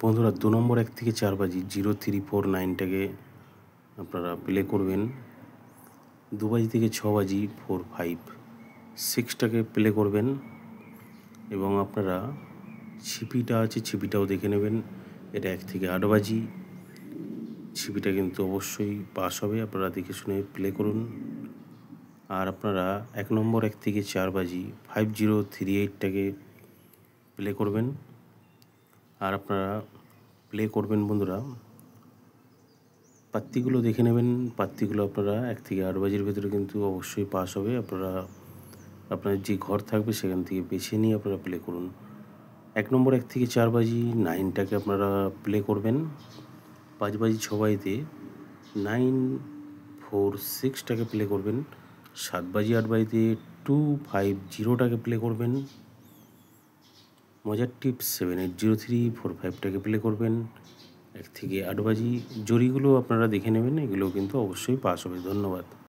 বন্ধুরা 2 নম্বর 1 থেকে 4 বাজি 0349টাকে আপনারা প্লে করবেন। 2 বাজি থেকে 6 বাজি 456টাকে প্লে করবেন এবং আপনারা ছিপিটা আছে ছিপিটাও দেখে নেবেন। এটা 1 থেকে 8 বাজি, ছিপিটা কিন্তু অবশ্যই পাস হবে, আপনারা দেখে শুনে প্লে করুন। আর আপনারা 1 নম্বর 1 থেকে 4 বাজি 5038টাকে প্লে করবেন। আর আপনারা প্লে করবেন বন্ধুরা, পাত্তিগুলো দেখে নেবেন। পাত্তিগুলো আপনারা 1 থেকে 8 বাজির ভেতরে কিন্তু অবশ্যই পাস হবে। আপনারা আপনার যে ঘর থাকবে সেখান থেকে বেছে নিয়ে আপনারা প্লে করুন। 1 নম্বর 1 থেকে 4 বাজি 9টাকে আপনারা প্লে করবেন। 5 বাজি 6 বাজিতে 946টাকে প্লে করবেন। 7 বাজি 8 বাজিতে 250টাকে প্লে করবেন। মজার টিপস 780345টাকে প্লে করবেন। 1 থেকে 8 বাজি জরিগুলো আপনারা দেখে নেবেন, এগুলো কিন্তু অবশ্যই পাস হবে। ধন্যবাদ।